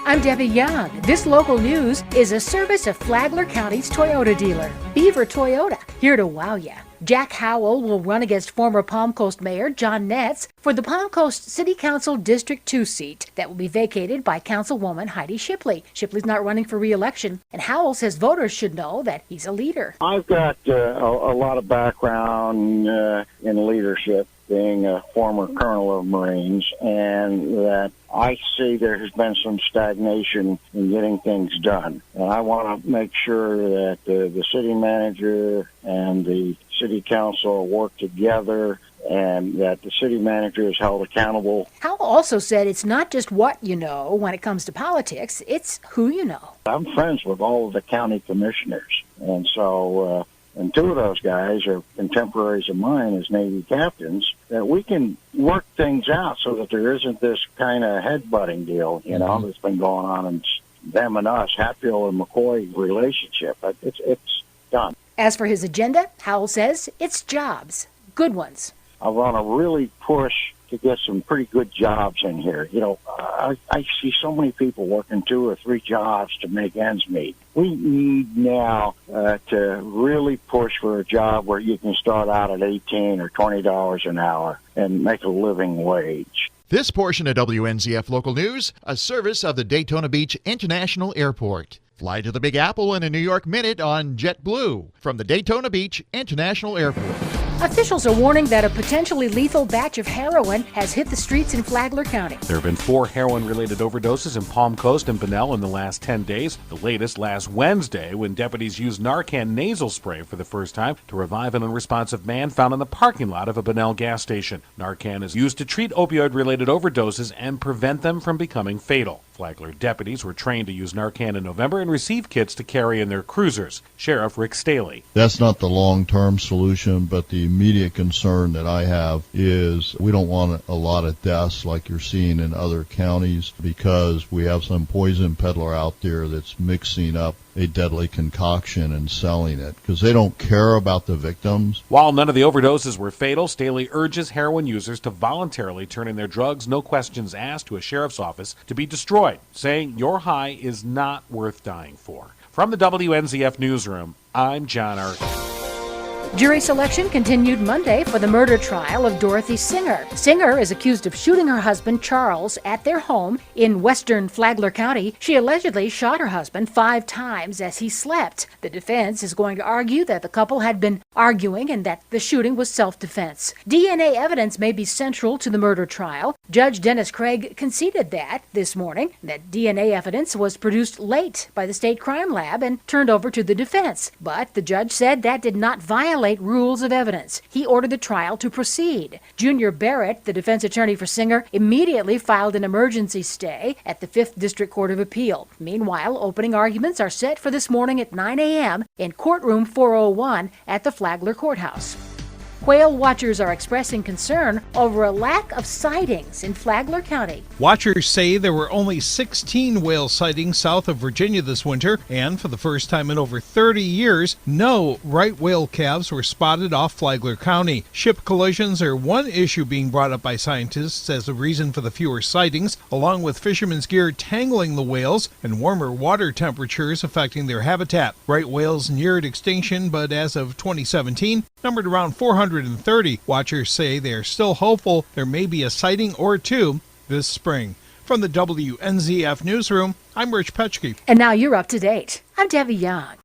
I'm Debbie Young. This local news is a service of Flagler County's Toyota dealer, Beaver Toyota, here to wow ya. Jack Howell will run against former Palm Coast Mayor John Netz for the Palm Coast City Council District 2 seat that will be vacated by Councilwoman Heidi Shipley. Shipley's not running for re-election, and Howell says voters should know that he's a leader. I've got a lot of background in leadership, being a former colonel of Marines, and that I see there has been some stagnation in getting things done. And I want to make sure that the city manager and the city council work together and that the city manager is held accountable. Howell also said it's not just what you know when it comes to politics, it's who you know. I'm friends with all of the county commissioners, and so and two of those guys are contemporaries of mine as Navy captains, that we can work things out so that there isn't this kind of headbutting deal, that's been going on in them and us, Hatfield and McCoy relationship. It's done. As for his agenda, Howell says it's jobs, good ones. I want to really push to get some pretty good jobs in here. I see so many people working 2 or 3 jobs to make ends meet. We need now to really push for a job where you can start out at $18 or $20 an hour and make a living wage. This portion of WNZF Local News, a service of the Daytona Beach International Airport. Fly to the Big Apple in a New York minute on JetBlue from the Daytona Beach International Airport. Officials are warning that a potentially lethal batch of heroin has hit the streets in Flagler County. There have been 4 heroin-related overdoses in Palm Coast and Bunnell in the last 10 days. The latest last Wednesday when deputies used Narcan nasal spray for the first time to revive an unresponsive man found in the parking lot of a Bunnell gas station. Narcan is used to treat opioid-related overdoses and prevent them from becoming fatal. Flagler deputies were trained to use Narcan in November and received kits to carry in their cruisers. Sheriff Rick Staley. That's not the long-term solution, but the immediate concern that I have is we don't want a lot of deaths like you're seeing in other counties because we have some poison peddler out there that's mixing up a deadly concoction and selling it because they don't care about the victims. While none of the overdoses were fatal, Staley urges heroin users to voluntarily turn in their drugs, no questions asked, to a sheriff's office to be destroyed, saying your high is not worth dying for. From the WNZF Newsroom, I'm John Arkin. Jury selection continued Monday for the murder trial of Dorothy Singer. Singer is accused of shooting her husband, Charles, at their home in western Flagler County. She allegedly shot her husband 5 times as he slept. The defense is going to argue that the couple had been arguing and that the shooting was self-defense. DNA evidence may be central to the murder trial. Judge Dennis Craig conceded that this morning, that DNA evidence was produced late by the state crime lab and turned over to the defense. But the judge said that did not violate rules of evidence. He ordered the trial to proceed. Junior Barrett, the defense attorney for Singer, immediately filed an emergency stay at the 5th District Court of Appeal. Meanwhile, opening arguments are set for this morning at 9 a.m. in courtroom 401 at the Flagler Courthouse. Whale watchers are expressing concern over a lack of sightings in Flagler County. Watchers say there were only 16 whale sightings south of Virginia this winter, and for the first time in over 30 years, no right whale calves were spotted off Flagler County. Ship collisions are one issue being brought up by scientists as a reason for the fewer sightings, along with fishermen's gear tangling the whales and warmer water temperatures affecting their habitat. Right whales neared extinction, but as of 2017, numbered around 430. Watchers say they are still hopeful there may be a sighting or 2 this spring. From the WNZF Newsroom, I'm Rich Petchke. And now you're up to date. I'm Debbie Young.